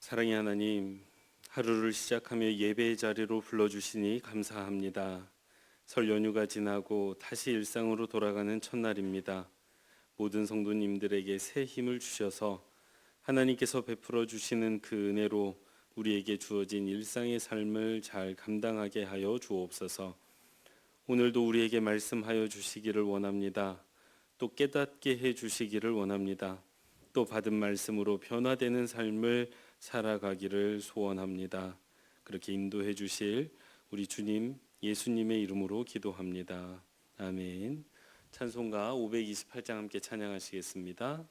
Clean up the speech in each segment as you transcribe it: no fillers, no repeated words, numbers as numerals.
사랑의 하나님, 하루를 시작하며 예배의 자리로 불러주시니 감사합니다. 설 연휴가 지나고 다시 일상으로 돌아가는 첫날입니다. 모든 성도님들에게 새 힘을 주셔서 하나님께서 베풀어 주시는 그 은혜로 우리에게 주어진 일상의 삶을 잘 감당하게 하여 주옵소서. 오늘도 우리에게 말씀하여 주시기를 원합니다. 또 깨닫게 해 주시기를 원합니다. 또 받은 말씀으로 변화되는 삶을 살아가기를 소원합니다. 그렇게 인도해 주실 우리 주님 예수님의 이름으로 기도합니다. 아멘. 찬송가 528장 함께 찬양하시겠습니다.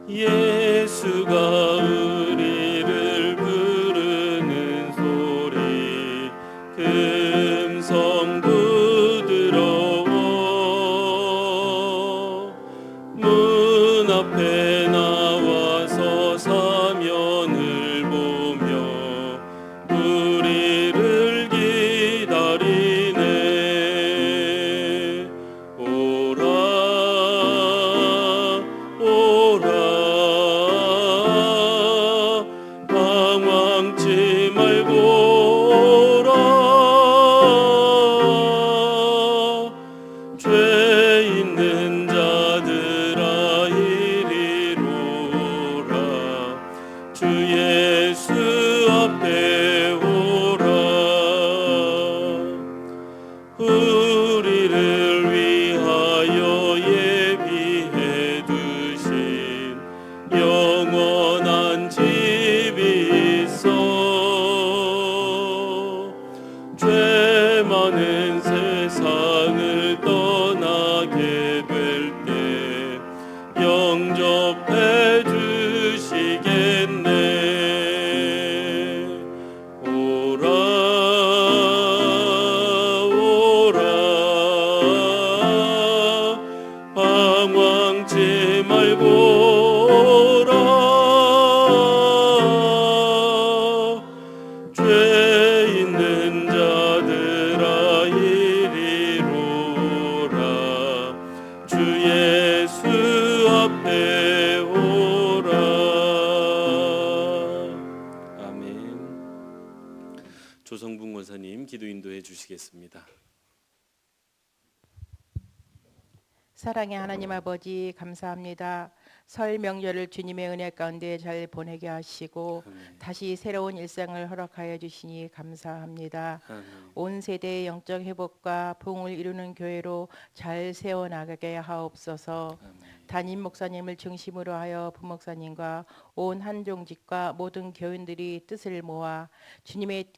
예수가 우리를 부르는 소리 금성 부드러워 문 앞에 나와서 사면을 보며 우리를 기다리네. 오라 오라 방황치 말고 오라. 죄 있는 자들아 이리로 오라. 주 예수 앞에 오라. 우리를 위하여 예비해 두신 영원한 집이 있어. 죄 많은 세상을 떠나게 될 때 영접해 주시겠네. 오라 오라 방황치 말고 오라. 죄 있는 자들아 이리로 오라. 주 예수 앞에 오라. 아멘. 조성분 권사님 기도 인도해 주시겠습니다. 사랑의 하나님 아버지 감사합니다. 설 명절을 주님의 은혜 가운데 잘 보내게 하시고 아멘. 다시 새로운 일상을 허락하여 주시니 감사합니다. 아멘. 온 세대의 영적 회복과 부흥을 이루는 교회로 잘 세워나가게 하옵소서. 아멘. 담임 목사님을 중심으로 하여 부목사님과 온 한종직과 모든 교인들이 뜻을 모아 주님의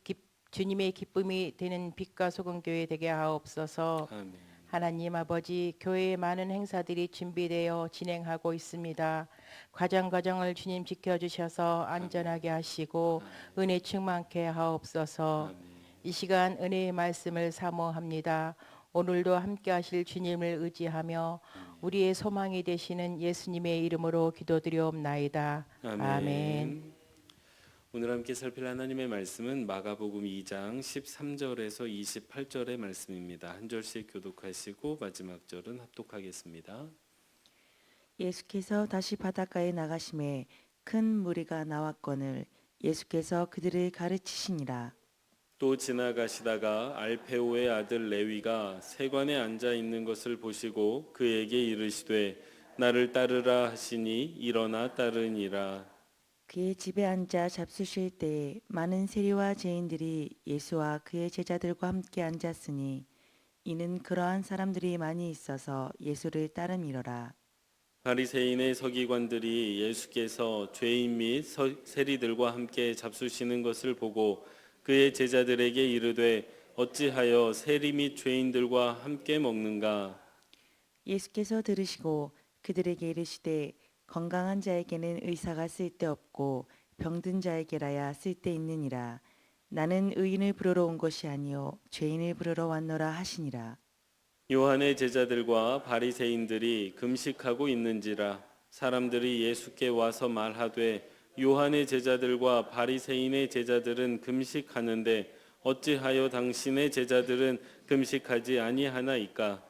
기쁨이 되는 빛과 소금 교회 되게 하옵소서. 아멘. 하나님 아버지, 교회의 많은 행사들이 준비되어 진행하고 있습니다. 과정을 주님 지켜주셔서 안전하게 하시고 은혜 충만케 하옵소서. 아멘. 이 시간 은혜의 말씀을 사모합니다. 오늘도 함께 하실 주님을 의지하며 우리의 소망이 되시는 예수님의 이름으로 기도드리옵나이다. 아멘. 오늘 함께 살필 하나님의 말씀은 마가복음 2장 13절에서 28절의 말씀입니다. 한 절씩 교독하시고 마지막 절은 합독하겠습니다. 예수께서 다시 바닷가에 나가심에 큰 무리가 나왔거늘 예수께서 그들을 가르치시니라. 또 지나가시다가 알페오의 아들 레위가 세관에 앉아 있는 것을 보시고 그에게 이르시되 나를 따르라 하시니 일어나 따르니라. 그의 집에 앉아 잡수실 때에 많은 세리와 죄인들이 예수와 그의 제자들과 함께 앉았으니 이는 그러한 사람들이 많이 있어서 예수를 따름이로라. 바리새인의 서기관들이 예수께서 죄인 및 세리들과 함께 잡수시는 것을 보고 그의 제자들에게 이르되 어찌하여 세리 및 죄인들과 함께 먹는가? 예수께서 들으시고 그들에게 이르시되 건강한 자에게는 의사가 쓸데없고 병든 자에게라야 쓸데있느니라. 나는 의인을 부르러 온 것이 아니요 죄인을 부르러 왔노라 하시니라. 요한의 제자들과 바리새인들이 금식하고 있는지라 사람들이 예수께 와서 말하되 요한의 제자들과 바리새인의 제자들은 금식하는데 어찌하여 당신의 제자들은 금식하지 아니하나이까?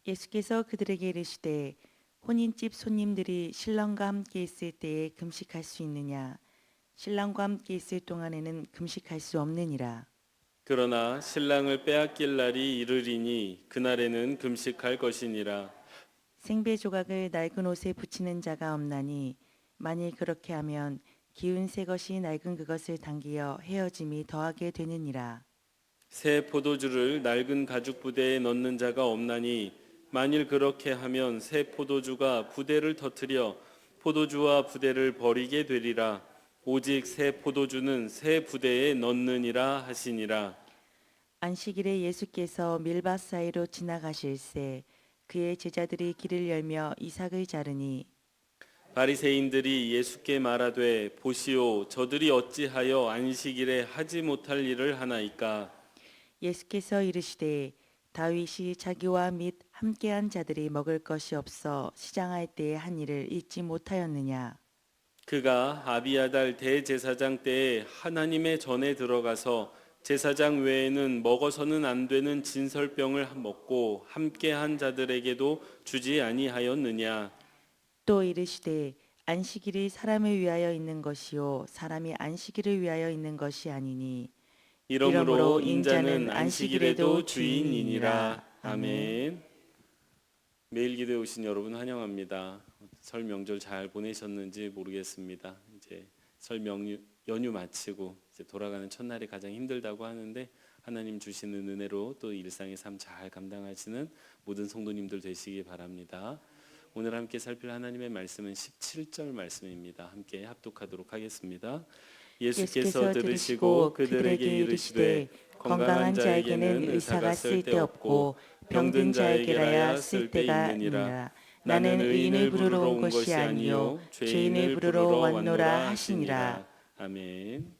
예수께서 그들에게 이르시되 혼인집 손님들이 신랑과 함께 있을 때에 금식할 수 있느냐? 신랑과 함께 있을 동안에는 금식할 수 없느니라. 그러나 신랑을 빼앗길 날이 이르리니 그날에는 금식할 것이니라. 생배 조각을 낡은 옷에 붙이는 자가 없나니 만일 그렇게 하면 기운 새 것이 낡은 그것을 당기어 헤어짐이 더하게 되느니라. 새 포도주를 낡은 가죽 부대에 넣는 자가 없나니 만일 그렇게 하면 새 포도주가 부대를 터뜨려 포도주와 부대를 버리게 되리라. 오직 새 포도주는 새 부대에 넣느니라 하시니라. 안식일에 예수께서 밀밭 사이로 지나가실새 그의 제자들이 길을 열며 이삭을 자르니 바리새인들이 예수께 말하되 보시오 저들이 어찌하여 안식일에 하지 못할 일을 하나이까? 예수께서 이르시되 다윗이 자기와 및 함께한 자들이 먹을 것이 없어 시장할 때에 한 일을 잊지 못하였느냐. 그가 아비아달 대제사장 때에 하나님의 전에 들어가서 제사장 외에는 먹어서는 안 되는 진설병을 먹고 함께한 자들에게도 주지 아니하였느냐. 또 이르시되 안식일이 사람을 위하여 있는 것이요 사람이 안식일을 위하여 있는 것이 아니니 이러므로 인자는 안식일에도 주인이니라. 아멘. 매일 기도에 오신 여러분 환영합니다. 설 명절 잘 보내셨는지 모르겠습니다. 이제 설 연휴 마치고 이제 돌아가는 첫날이 가장 힘들다고 하는데 하나님 주시는 은혜로 또 일상의 삶 잘 감당하시는 모든 성도님들 되시기 바랍니다. 오늘 함께 살필 하나님의 말씀은 17절 말씀입니다. 함께 합독하도록 하겠습니다. 예수께서 들으시고 그들에게 이르시되 건강한 자에게는 의사가 쓸데없고 병든 자에게라야 쓸데가 있느니라. 나는 의인을 부르러 온 것이 아니요 죄인을 부르러 왔노라 하시니라. 아멘.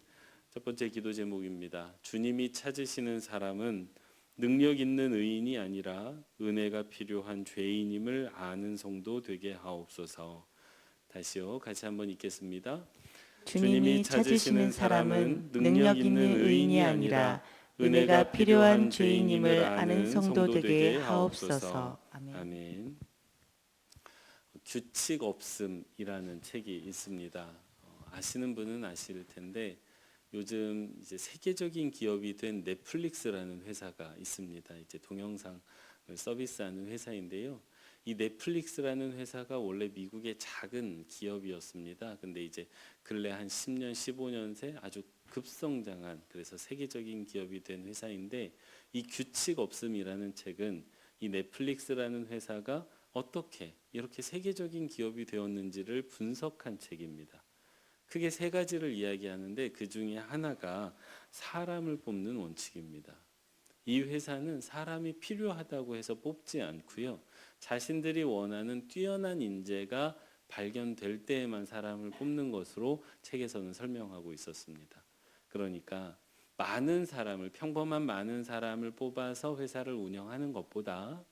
첫 번째 기도 제목입니다. 주님이 찾으시는 사람은 능력 있는 의인이 아니라 은혜가 필요한 죄인임을 아는 성도 되게 하옵소서. 다시요. 같이 한번 읽겠습니다. 주님이 찾으시는 사람은 능력 있는 의인이 아니라 은혜가 필요한 죄인임을 아는 성도 되게 하옵소서. 아멘. 아멘. 규칙 없음이라는 책이 있습니다. 아시는 분은 아실 텐데 요즘 이제 세계적인 기업이 된 넷플릭스라는 회사가 있습니다. 이제 동영상 서비스하는 회사인데요. 이 넷플릭스라는 회사가 원래 미국의 작은 기업이었습니다. 근데 이제 근래 한 10년, 15년 새 아주 급성장한 그래서 세계적인 기업이 된 회사인데 이 규칙 없음이라는 책은 이 넷플릭스라는 회사가 어떻게 이렇게 세계적인 기업이 되었는지를 분석한 책입니다. 크게 세 가지를 이야기하는데 그 중에 하나가 사람을 뽑는 원칙입니다. 이 회사는 사람이 필요하다고 해서 뽑지 않고요. 자신들이 원하는 뛰어난 인재가 발견될 때에만 사람을 뽑는 것으로 책에서는 설명하고 있었습니다. 그러니까 많은 사람을 평범한 많은 사람을 뽑아서 회사를 운영하는 것보다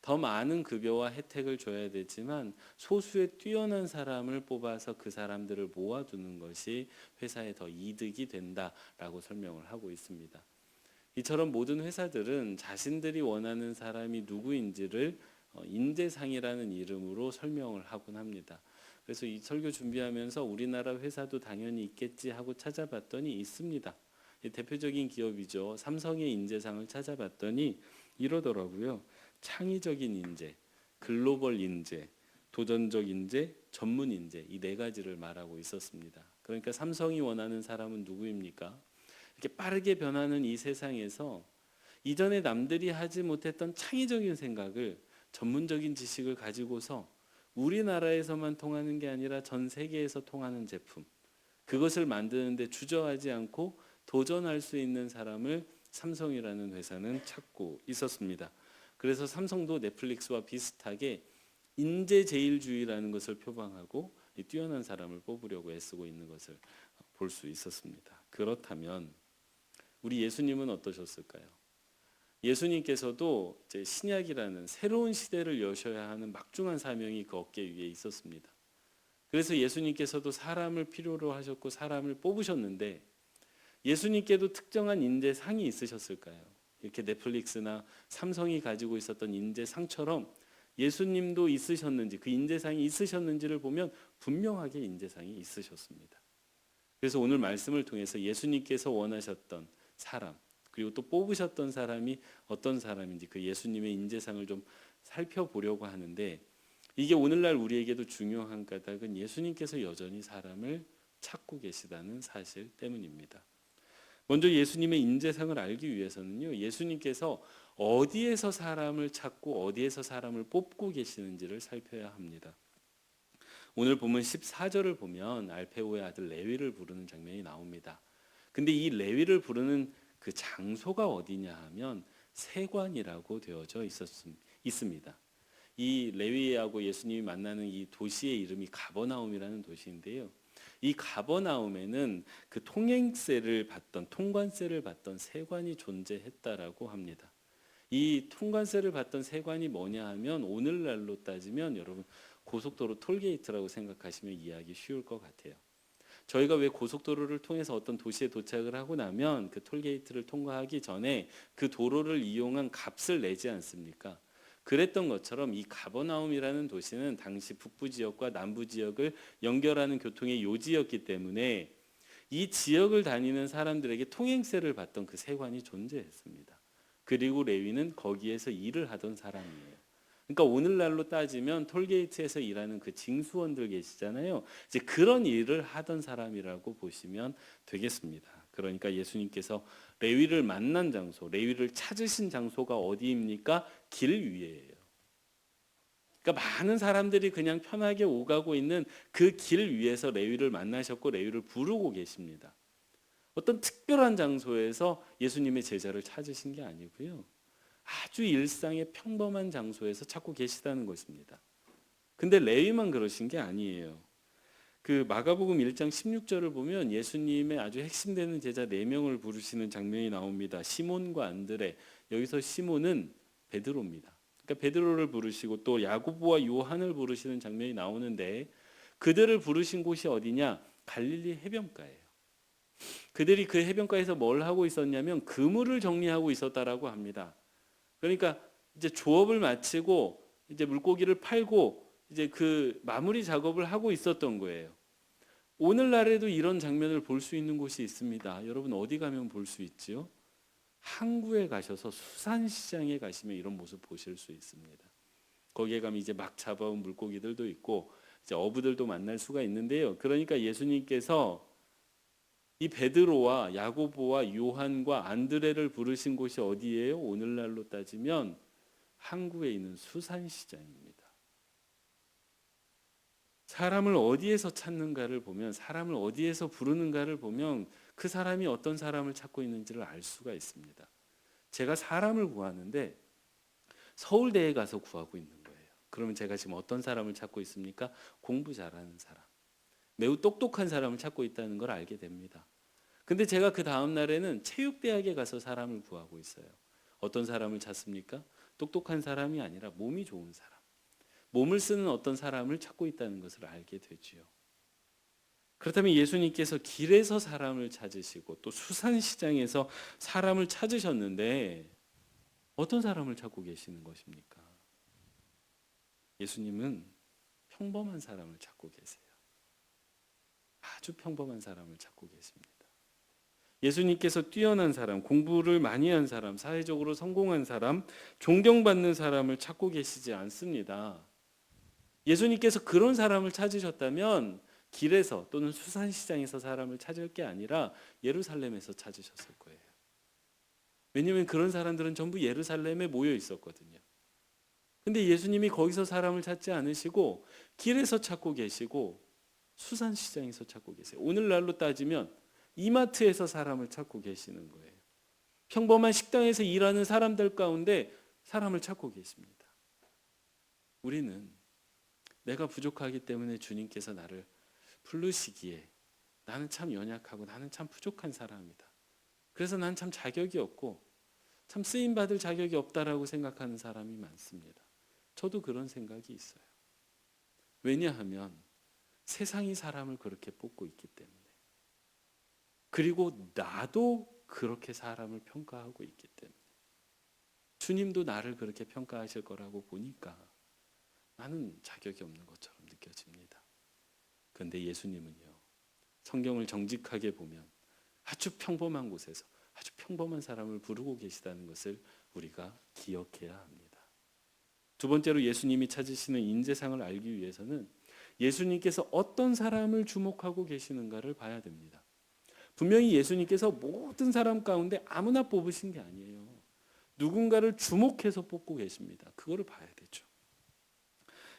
더 많은 급여와 혜택을 줘야 되지만 소수의 뛰어난 사람을 뽑아서 그 사람들을 모아두는 것이 회사에 더 이득이 된다라고 설명을 하고 있습니다. 이처럼 모든 회사들은 자신들이 원하는 사람이 누구인지를 인재상이라는 이름으로 설명을 하곤 합니다. 그래서 이 설교 준비하면서 우리나라 회사도 당연히 있겠지 하고 찾아봤더니 있습니다. 대표적인 기업이죠. 삼성의 인재상을 찾아봤더니 이러더라고요. 창의적인 인재, 글로벌 인재, 도전적 인재, 전문 인재 이 네 가지를 말하고 있었습니다. 그러니까 삼성이 원하는 사람은 누구입니까? 이렇게 빠르게 변하는 이 세상에서 이전에 남들이 하지 못했던 창의적인 생각을 전문적인 지식을 가지고서 우리나라에서만 통하는 게 아니라 전 세계에서 통하는 제품 그것을 만드는데 주저하지 않고 도전할 수 있는 사람을 삼성이라는 회사는 찾고 있었습니다. 그래서 삼성도 넷플릭스와 비슷하게 인재제일주의라는 것을 표방하고 뛰어난 사람을 뽑으려고 애쓰고 있는 것을 볼 수 있었습니다. 그렇다면 우리 예수님은 어떠셨을까요? 예수님께서도 이제 신약이라는 새로운 시대를 여셔야 하는 막중한 사명이 그 어깨 위에 있었습니다. 그래서 예수님께서도 사람을 필요로 하셨고 사람을 뽑으셨는데 예수님께도 특정한 인재상이 있으셨을까요? 이렇게 넷플릭스나 삼성이 가지고 있었던 인재상처럼 예수님도 있으셨는지, 그 인재상이 있으셨는지를 보면 분명하게 인재상이 있으셨습니다. 그래서 오늘 말씀을 통해서 예수님께서 원하셨던 사람, 그리고 또 뽑으셨던 사람이 어떤 사람인지 그 예수님의 인재상을 좀 살펴보려고 하는데, 이게 오늘날 우리에게도 중요한 까닭은 예수님께서 여전히 사람을 찾고 계시다는 사실 때문입니다. 먼저 예수님의 인재상을 알기 위해서는요, 예수님께서 어디에서 사람을 찾고 어디에서 사람을 뽑고 계시는지를 살펴야 합니다. 오늘 본문 14절을 보면 알페오의 아들 레위를 부르는 장면이 나옵니다. 근데 이 레위를 부르는 그 장소가 어디냐 하면 세관이라고 되어져 있습니다. 이 레위하고 예수님이 만나는 이 도시의 이름이 가버나움이라는 도시인데요. 이 가버나움에는 그 통행세를 받던, 통관세를 받던 세관이 존재했다라고 합니다. 이 통관세를 받던 세관이 뭐냐 하면 오늘날로 따지면 여러분 고속도로 톨게이트라고 생각하시면 이해하기 쉬울 것 같아요. 저희가 왜 고속도로를 통해서 어떤 도시에 도착을 하고 나면 그 톨게이트를 통과하기 전에 그 도로를 이용한 값을 내지 않습니까? 그랬던 것처럼 이 가버나움이라는 도시는 당시 북부 지역과 남부 지역을 연결하는 교통의 요지였기 때문에 이 지역을 다니는 사람들에게 통행세를 받던 그 세관이 존재했습니다. 그리고 레위는 거기에서 일을 하던 사람이에요. 그러니까 오늘날로 따지면 톨게이트에서 일하는 그 징수원들 계시잖아요. 이제 그런 일을 하던 사람이라고 보시면 되겠습니다. 그러니까 예수님께서 레위를 만난 장소, 레위를 찾으신 장소가 어디입니까? 길 위에예요. 그러니까 많은 사람들이 그냥 편하게 오가고 있는 그 길 위에서 레위를 만나셨고 레위를 부르고 계십니다. 어떤 특별한 장소에서 예수님의 제자를 찾으신 게 아니고요. 아주 일상의 평범한 장소에서 찾고 계시다는 것입니다. 근데 레위만 그러신 게 아니에요. 그 마가복음 1장 16절을 보면 예수님의 아주 핵심되는 제자 4명을 부르시는 장면이 나옵니다. 시몬과 안드레, 여기서 시몬은 베드로입니다. 그러니까 베드로를 부르시고 또 야고보와 요한을 부르시는 장면이 나오는데 그들을 부르신 곳이 어디냐? 갈릴리 해변가예요. 그들이 그 해변가에서 뭘 하고 있었냐면 그물을 정리하고 있었다라고 합니다. 그러니까 이제 조업을 마치고 이제 물고기를 팔고 이제 그 마무리 작업을 하고 있었던 거예요. 오늘날에도 이런 장면을 볼 수 있는 곳이 있습니다. 여러분 어디 가면 볼 수 있지요? 항구에 가셔서 수산시장에 가시면 이런 모습 보실 수 있습니다. 거기에 가면 이제 막 잡아온 물고기들도 있고 이제 어부들도 만날 수가 있는데요. 그러니까 예수님께서 이 베드로와 야고보와 요한과 안드레를 부르신 곳이 어디예요? 오늘날로 따지면 항구에 있는 수산시장입니다. 사람을 어디에서 찾는가를 보면, 사람을 어디에서 부르는가를 보면 그 사람이 어떤 사람을 찾고 있는지를 알 수가 있습니다. 제가 사람을 구하는데 서울대에 가서 구하고 있는 거예요. 그러면 제가 지금 어떤 사람을 찾고 있습니까? 공부 잘하는 사람, 매우 똑똑한 사람을 찾고 있다는 걸 알게 됩니다. 근데 제가 그 다음 날에는 체육대학에 가서 사람을 구하고 있어요. 어떤 사람을 찾습니까? 똑똑한 사람이 아니라 몸이 좋은 사람, 몸을 쓰는 어떤 사람을 찾고 있다는 것을 알게 되지요. 그렇다면 예수님께서 길에서 사람을 찾으시고 또 수산시장에서 사람을 찾으셨는데 어떤 사람을 찾고 계시는 것입니까? 예수님은 평범한 사람을 찾고 계세요. 아주 평범한 사람을 찾고 계십니다. 예수님께서 뛰어난 사람, 공부를 많이 한 사람, 사회적으로 성공한 사람, 존경받는 사람을 찾고 계시지 않습니다. 예수님께서 그런 사람을 찾으셨다면 길에서 또는 수산시장에서 사람을 찾을 게 아니라 예루살렘에서 찾으셨을 거예요. 왜냐하면 그런 사람들은 전부 예루살렘에 모여 있었거든요. 근데 예수님이 거기서 사람을 찾지 않으시고 길에서 찾고 계시고 수산시장에서 찾고 계세요. 오늘날로 따지면 이마트에서 사람을 찾고 계시는 거예요. 평범한 식당에서 일하는 사람들 가운데 사람을 찾고 계십니다. 우리는 내가 부족하기 때문에 주님께서 나를 부르시기에 나는 참 연약하고 나는 참 부족한 사람이다. 그래서 난 참 자격이 없고 참 쓰임받을 자격이 없다라고 생각하는 사람이 많습니다. 저도 그런 생각이 있어요. 왜냐하면 세상이 사람을 그렇게 뽑고 있기 때문에. 그리고 나도 그렇게 사람을 평가하고 있기 때문에 주님도 나를 그렇게 평가하실 거라고 보니까 나는 자격이 없는 것처럼 느껴집니다. 그런데 예수님은요, 성경을 정직하게 보면 아주 평범한 곳에서 아주 평범한 사람을 부르고 계시다는 것을 우리가 기억해야 합니다. 두 번째로 예수님이 찾으시는 인재상을 알기 위해서는 예수님께서 어떤 사람을 주목하고 계시는가를 봐야 됩니다. 분명히 예수님께서 모든 사람 가운데 아무나 뽑으신 게 아니에요. 누군가를 주목해서 뽑고 계십니다. 그거를 봐야 되죠.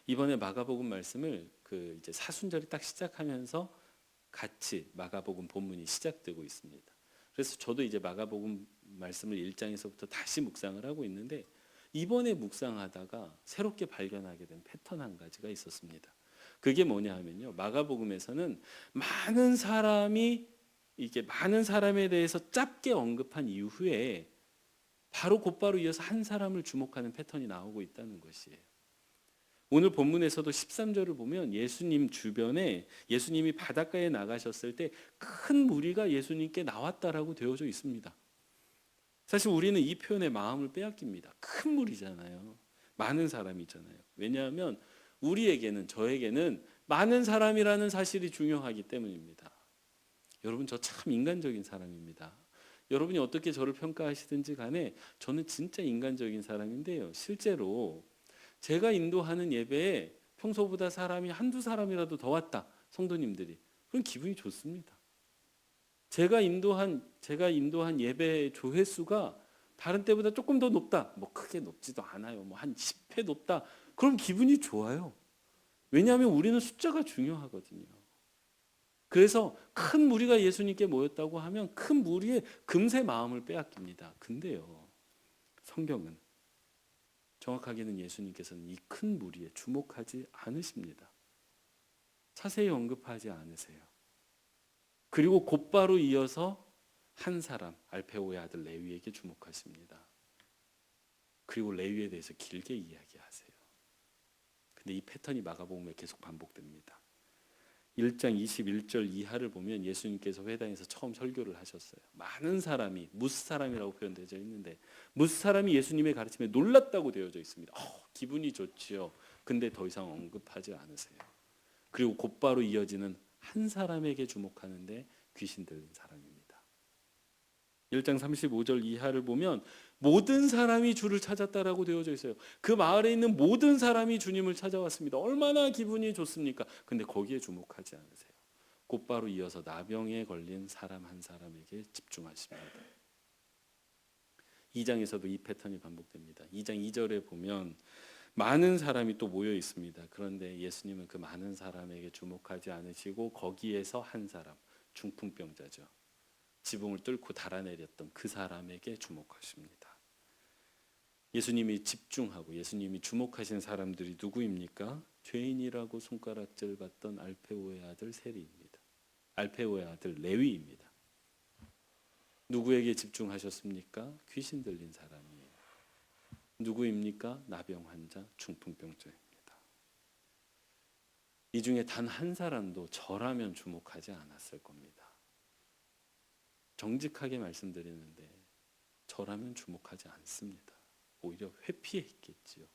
이번에 마가복음 말씀을 이제 사순절이 딱 시작하면서 같이 마가복음 본문이 시작되고 있습니다. 그래서 저도 이제 마가복음 말씀을 1장에서부터 다시 묵상을 하고 있는데 이번에 묵상하다가 새롭게 발견하게 된 패턴 한 가지가 있었습니다. 그게 뭐냐 하면요, 마가복음에서는 많은 사람에 대해서 짧게 언급한 이후에 바로 곧바로 이어서 한 사람을 주목하는 패턴이 나오고 있다는 것이에요. 오늘 본문에서도 13절을 보면 예수님 주변에 예수님이 바닷가에 나가셨을 때 큰 무리가 예수님께 나왔다라고 되어져 있습니다. 사실 우리는 이 표현에 마음을 빼앗깁니다. 큰 무리잖아요. 많은 사람이잖아요. 왜냐하면 우리에게는, 저에게는 많은 사람이라는 사실이 중요하기 때문입니다. 여러분, 저 참 인간적인 사람입니다. 여러분이 어떻게 저를 평가하시든지 간에 저는 진짜 인간적인 사람인데요. 실제로 제가 인도하는 예배에 평소보다 사람이 한두 사람이라도 더 왔다, 성도님들이, 그럼 기분이 좋습니다. 제가 인도한 예배 조회수가 다른 때보다 조금 더 높다, 뭐 크게 높지도 않아요, 뭐 한 10회 높다, 그럼 기분이 좋아요. 왜냐하면 우리는 숫자가 중요하거든요. 그래서 큰 무리가 예수님께 모였다고 하면 큰 무리의 금세 마음을 빼앗깁니다. 근데요, 성경은 정확하게는 예수님께서는 이 큰 무리에 주목하지 않으십니다. 자세히 언급하지 않으세요. 그리고 곧바로 이어서 한 사람, 알페오의 아들 레위에게 주목하십니다. 그리고 레위에 대해서 길게 이야기하세요. 근데 이 패턴이 마가복음에 계속 반복됩니다. 1장 21절 이하를 보면 예수님께서 회당에서 처음 설교를 하셨어요. 많은 사람이, 무스 사람이라고 표현되어 있는데 무스 사람이 예수님의 가르침에 놀랐다고 되어져 있습니다. 기분이 좋지요. 근데 더 이상 언급하지 않으세요. 그리고 곧바로 이어지는 한 사람에게 주목하는데 귀신 들린 사람입니다. 1장 35절 이하를 보면 모든 사람이 주를 찾았다라고 되어져 있어요. 그 마을에 있는 모든 사람이 주님을 찾아왔습니다. 얼마나 기분이 좋습니까? 근데 거기에 주목하지 않으세요. 곧바로 이어서 나병에 걸린 사람 한 사람에게 집중하십니다. 2장에서도 이 패턴이 반복됩니다. 2장 2절에 보면 많은 사람이 또 모여 있습니다. 그런데 예수님은 그 많은 사람에게 주목하지 않으시고 거기에서 한 사람, 중풍병자죠, 지붕을 뚫고 달아내렸던 그 사람에게 주목하십니다. 예수님이 집중하고 예수님이 주목하신 사람들이 누구입니까? 죄인이라고 손가락질 받던 알페오의 아들 세리입니다. 알페오의 아들 레위입니다. 누구에게 집중하셨습니까? 귀신 들린 사람이에요. 누구입니까? 나병 환자, 중풍병자입니다. 이 중에 단 한 사람도 저라면 주목하지 않았을 겁니다. 정직하게 말씀드리는데 저라면 주목하지 않습니다. 오히려 회피했겠지요.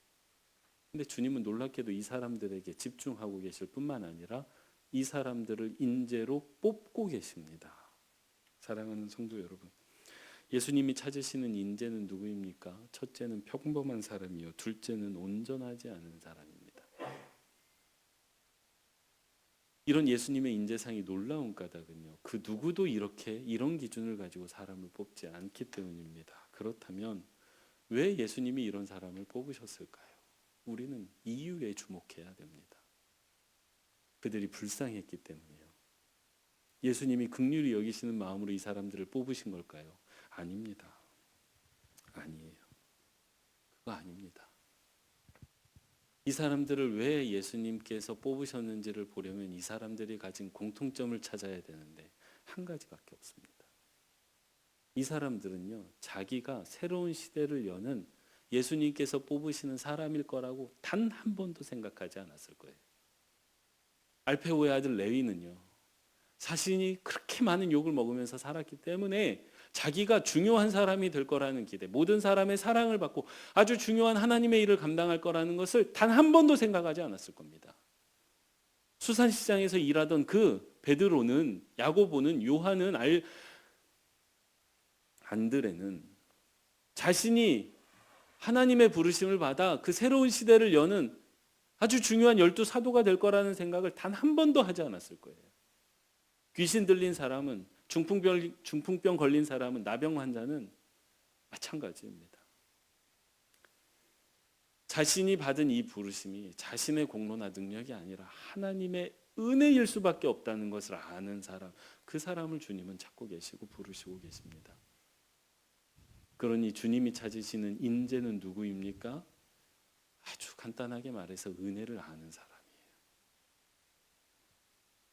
근데 주님은 놀랍게도 이 사람들에게 집중하고 계실 뿐만 아니라 이 사람들을 인재로 뽑고 계십니다. 사랑하는 성도 여러분, 예수님이 찾으시는 인재는 누구입니까? 첫째는 평범한 사람이요, 둘째는 온전하지 않은 사람입니다. 이런 예수님의 인재상이 놀라운 까닭은요, 그 누구도 이런 기준을 가지고 사람을 뽑지 않기 때문입니다. 그렇다면 왜 예수님이 이런 사람을 뽑으셨을까요? 우리는 이유에 주목해야 됩니다. 그들이 불쌍했기 때문이에요. 예수님이 긍휼히 여기시는 마음으로 이 사람들을 뽑으신 걸까요? 아닙니다. 아니에요. 그거 아닙니다. 이 사람들을 왜 예수님께서 뽑으셨는지를 보려면 이 사람들이 가진 공통점을 찾아야 되는데 한 가지밖에 없습니다. 이 사람들은요, 자기가 새로운 시대를 여는 예수님께서 뽑으시는 사람일 거라고 단 한 번도 생각하지 않았을 거예요. 알페오의 아들 레위는요, 자신이 그렇게 많은 욕을 먹으면서 살았기 때문에 자기가 중요한 사람이 될 거라는 기대, 모든 사람의 사랑을 받고 아주 중요한 하나님의 일을 감당할 거라는 것을 단 한 번도 생각하지 않았을 겁니다. 수산시장에서 일하던 그 베드로는, 야고보는, 요한은, 안드레는 자신이 하나님의 부르심을 받아 그 새로운 시대를 여는 아주 중요한 12사도가 될 거라는 생각을 단 한 번도 하지 않았을 거예요. 귀신 들린 사람은, 중풍병 걸린 사람은, 나병 환자는 마찬가지입니다. 자신이 받은 이 부르심이 자신의 공로나 능력이 아니라 하나님의 은혜일 수밖에 없다는 것을 아는 사람, 그 사람을 주님은 찾고 계시고 부르시고 계십니다. 그러니 주님이 찾으시는 인재는 누구입니까? 아주 간단하게 말해서 은혜를 아는 사람이에요.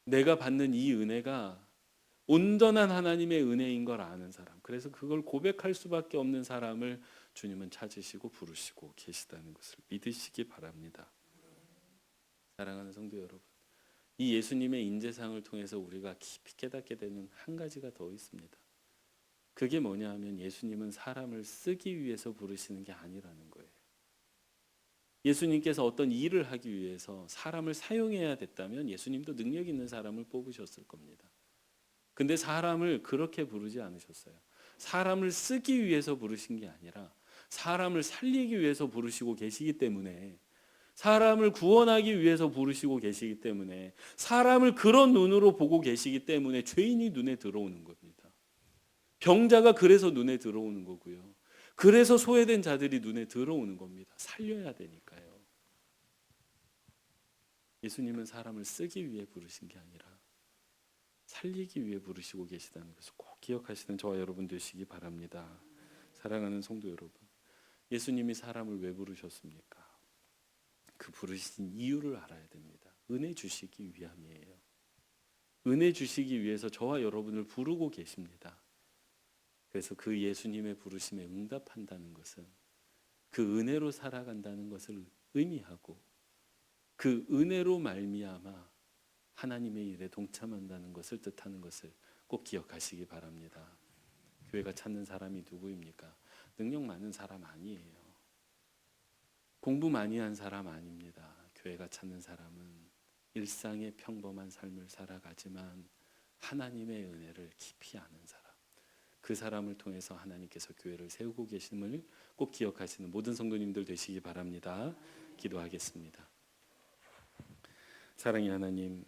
내가 받는 이 은혜가 온전한 하나님의 은혜인 걸 아는 사람, 그래서 그걸 고백할 수밖에 없는 사람을 주님은 찾으시고 부르시고 계시다는 것을 믿으시기 바랍니다. 사랑하는 성도 여러분, 이 예수님의 인재상을 통해서 우리가 깊이 깨닫게 되는 한 가지가 더 있습니다. 그게 뭐냐 하면 예수님은 사람을 쓰기 위해서 부르시는 게 아니라는 거예요. 예수님께서 어떤 일을 하기 위해서 사람을 사용해야 됐다면 예수님도 능력 있는 사람을 뽑으셨을 겁니다. 근데 사람을 그렇게 부르지 않으셨어요. 사람을 쓰기 위해서 부르신 게 아니라 사람을 살리기 위해서 부르시고 계시기 때문에, 사람을 구원하기 위해서 부르시고 계시기 때문에, 사람을 그런 눈으로 보고 계시기 때문에 죄인이 눈에 들어오는 겁니다. 병자가 그래서 눈에 들어오는 거고요. 그래서 소외된 자들이 눈에 들어오는 겁니다. 살려야 되니까요. 예수님은 사람을 쓰기 위해 부르신 게 아니라 살리기 위해 부르시고 계시다는 것을 꼭 기억하시는 저와 여러분 되시기 바랍니다. 사랑하는 성도 여러분, 예수님이 사람을 왜 부르셨습니까? 그 부르신 이유를 알아야 됩니다. 은혜 주시기 위함이에요. 은혜 주시기 위해서 저와 여러분을 부르고 계십니다. 그래서 그 예수님의 부르심에 응답한다는 것은 그 은혜로 살아간다는 것을 의미하고, 그 은혜로 말미암아 하나님의 일에 동참한다는 것을 뜻하는 것을 꼭 기억하시기 바랍니다. 교회가 찾는 사람이 누구입니까? 능력 많은 사람 아니에요. 공부 많이 한 사람 아닙니다. 교회가 찾는 사람은 일상의 평범한 삶을 살아가지만 하나님의 은혜를 깊이 아는 사람, 그 사람을 통해서 하나님께서 교회를 세우고 계심을 꼭 기억하시는 모든 성도님들 되시기 바랍니다. 기도하겠습니다. 사랑의 하나님,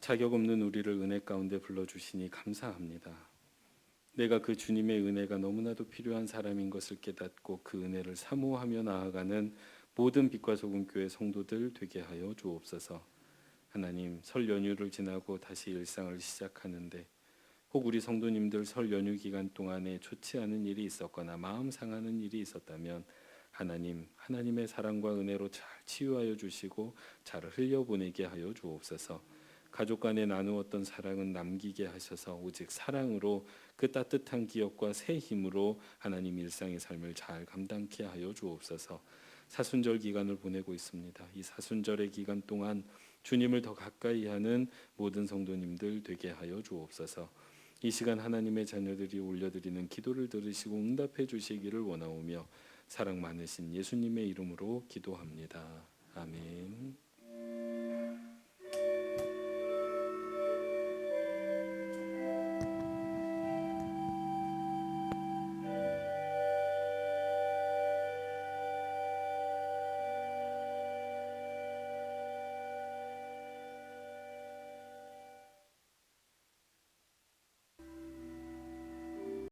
자격 없는 우리를 은혜 가운데 불러주시니 감사합니다. 내가 그 주님의 은혜가 너무나도 필요한 사람인 것을 깨닫고 그 은혜를 사모하며 나아가는 모든 빛과 소금 교회 성도들 되게 하여 주옵소서. 하나님, 설 연휴를 지나고 다시 일상을 시작하는데 혹 우리 성도님들 설 연휴 기간 동안에 좋지 않은 일이 있었거나 마음 상하는 일이 있었다면 하나님, 하나님의 사랑과 은혜로 잘 치유하여 주시고 잘 흘려보내게 하여 주옵소서. 가족 간에 나누었던 사랑은 남기게 하셔서 오직 사랑으로 그 따뜻한 기억과 새 힘으로 하나님 일상의 삶을 잘 감당케 하여 주옵소서. 사순절 기간을 보내고 있습니다. 이 사순절의 기간 동안 주님을 더 가까이 하는 모든 성도님들 되게 하여 주옵소서. 이 시간 하나님의 자녀들이 올려드리는 기도를 들으시고 응답해 주시기를 원하오며 사랑 많으신 예수님의 이름으로 기도합니다. 아멘.